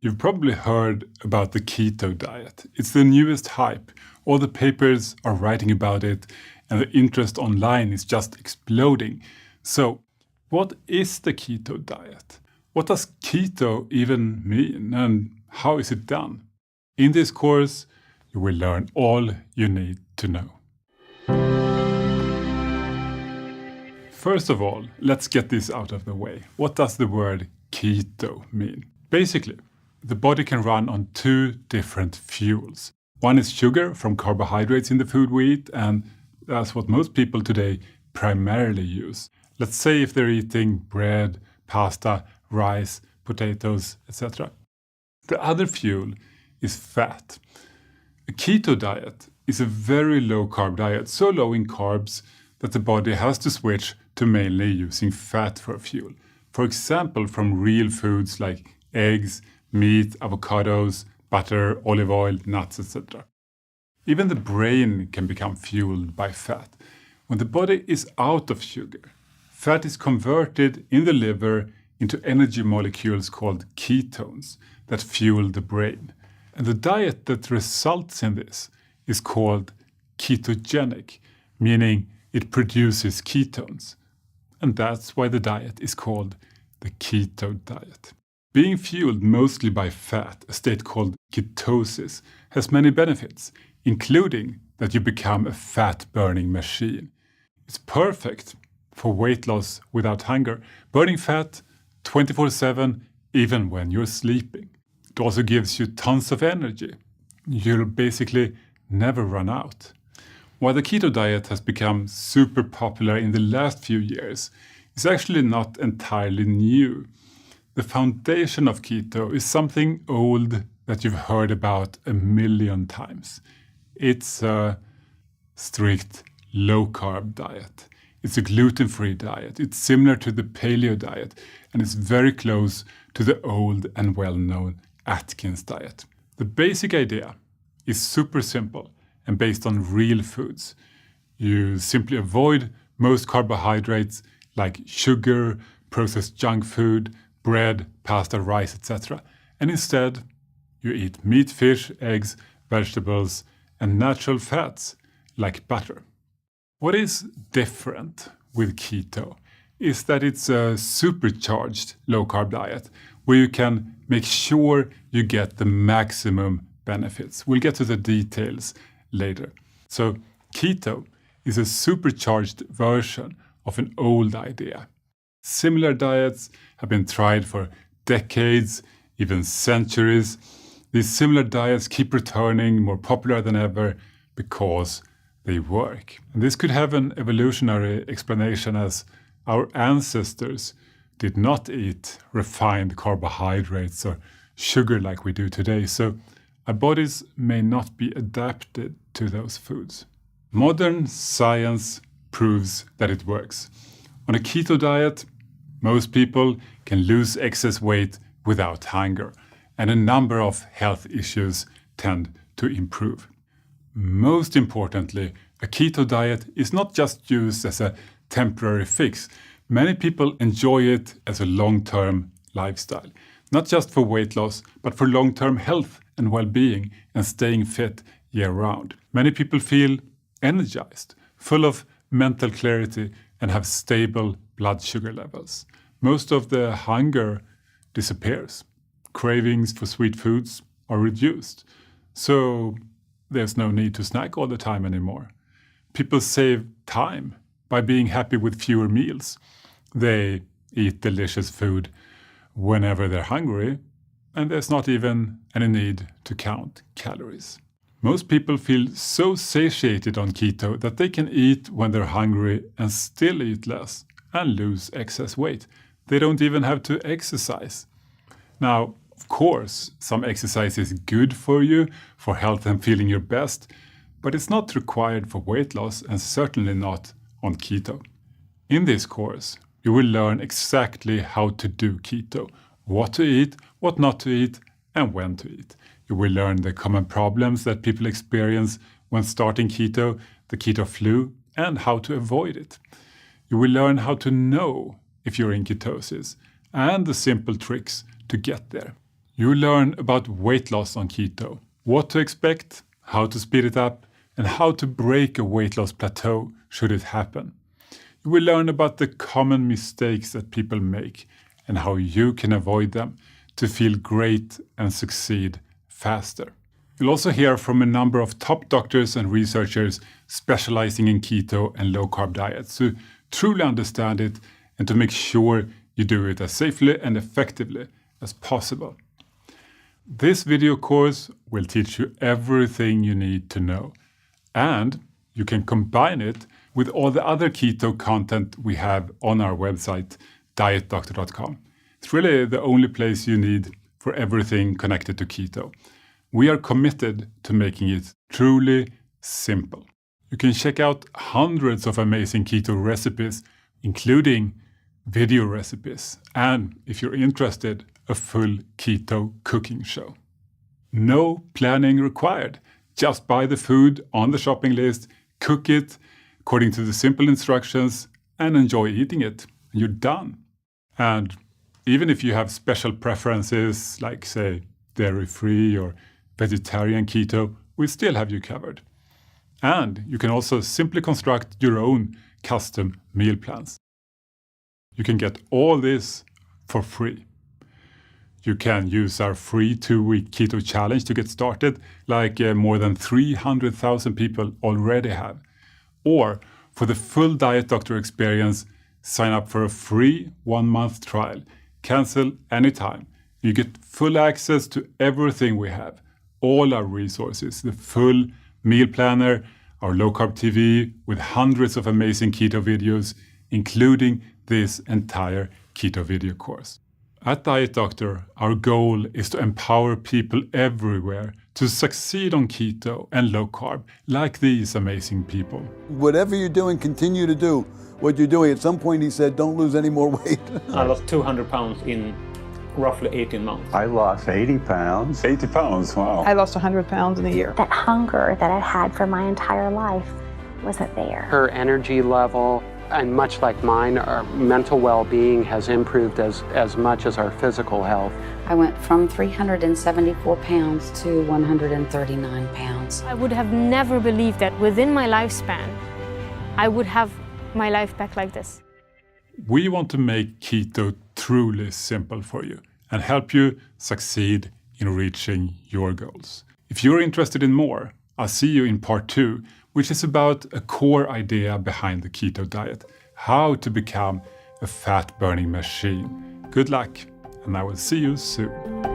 You've probably heard about the keto diet. It's the newest hype. All the papers are writing about it, and the interest online is just exploding. So, what is the keto diet? What does keto even mean, and how is it done? In this course, you will learn all you need to know. First of all, let's get this out of the way. What does the word keto mean? Basically, the body can run on two different fuels. One is sugar from carbohydrates in the food we eat, and that's what most people today primarily use. Let's say if they're eating bread, pasta, rice, potatoes, etc. The other fuel is fat. A keto diet is a very low-carb diet, so low in carbs that the body has to switch to mainly using fat for fuel. For example, from real foods like eggs, meat, avocados, butter, olive oil, nuts, etc. Even the brain can become fueled by fat. When the body is out of sugar, fat is converted in the liver into energy molecules called ketones that fuel the brain. And the diet that results in this is called ketogenic, meaning it produces ketones. And that's why the diet is called the keto diet. Being fueled mostly by fat, a state called ketosis, has many benefits, including that you become a fat-burning machine. It's perfect for weight loss without hunger, burning fat 24/7 even when you're sleeping. It also gives you tons of energy. You'll basically never run out. While the keto diet has become super popular in the last few years, it's actually not entirely new. The foundation of keto is something old that you've heard about a million times. It's a strict low-carb diet. It's a gluten-free diet. It's similar to the paleo diet, and it's very close to the old and well-known Atkins diet. The basic idea is super simple and based on real foods. You simply avoid most carbohydrates like sugar, processed junk food, bread, pasta, rice, etc. And instead, you eat meat, fish, eggs, vegetables, and natural fats like butter. What is different with keto is that it's a supercharged low-carb diet where you can make sure you get the maximum benefits. We'll get to the details later. So keto is a supercharged version of an old idea. Similar diets have been tried for decades, even centuries. These similar diets keep returning, more popular than ever, because they work. And this could have an evolutionary explanation, as our ancestors did not eat refined carbohydrates or sugar like we do today, so our bodies may not be adapted to those foods. Modern science proves that it works. On a keto diet, most people can lose excess weight without hunger, and a number of health issues tend to improve. Most importantly, a keto diet is not just used as a temporary fix. Many people enjoy it as a long-term lifestyle, not just for weight loss, but for long-term health and well-being and staying fit year-round. Many people feel energized, full of mental clarity, and have stable blood sugar levels. Most of the hunger disappears. Cravings for sweet foods are reduced. So there's no need to snack all the time anymore. People save time by being happy with fewer meals. They eat delicious food whenever they're hungry, and there's not even any need to count calories. Most people feel so satiated on keto that they can eat when they're hungry and still eat less and lose excess weight. They don't even have to exercise. Now, of course, some exercise is good for you, for health and feeling your best, but it's not required for weight loss and certainly not on keto. In this course, you will learn exactly how to do keto, what to eat, what not to eat, and when to eat. You will learn the common problems that people experience when starting keto, the keto flu, and how to avoid it. You will learn how to know if you're in ketosis and the simple tricks to get there. You will learn about weight loss on keto, what to expect, how to speed it up, and how to break a weight loss plateau should it happen. You will learn about the common mistakes that people make and how you can avoid them to feel great and succeed faster. You'll also hear from a number of top doctors and researchers specializing in keto and low-carb diets to truly understand it and to make sure you do it as safely and effectively as possible. This video course will teach you everything you need to know, and you can combine it with all the other keto content we have on our website, dietdoctor.com. It's really the only place you need for everything connected to keto. We are committed to making it truly simple. You can check out hundreds of amazing keto recipes, including video recipes, and if you're interested, a full keto cooking show. No planning required. Just buy the food on the shopping list, cook it according to the simple instructions, and enjoy eating it. You're done. And even if you have special preferences, like say dairy-free or vegetarian keto, we still have you covered. And you can also simply construct your own custom meal plans. You can get all this for free. You can use our free 2-week keto challenge to get started, like more than 300,000 people already have. Or for the full Diet Doctor experience, sign up for a free 1-month trial. Cancel anytime. You get full access to everything we have, all our resources, the full meal planner, our low-carb TV with hundreds of amazing keto videos, including this entire keto video course. At Diet Doctor, our goal is to empower people everywhere to succeed on keto and low carb, like these amazing people. Whatever you're doing, continue to do what you're doing. At some point, he said, don't lose any more weight. I lost 200 pounds in roughly 18 months. I lost 80 pounds. 80 pounds, wow. I lost 100 pounds in a year. That hunger that I had for my entire life wasn't there. Her energy level, and much like mine, our mental well-being has improved as much as our physical health. I went from 374 pounds to 139 pounds. I would have never believed that within my lifespan, I would have my life back like this. We want to make keto truly simple for you and help you succeed in reaching your goals. If you're interested in more, I'll see you in part 2, which is about a core idea behind the keto diet, how to become a fat-burning machine. Good luck, and I will see you soon.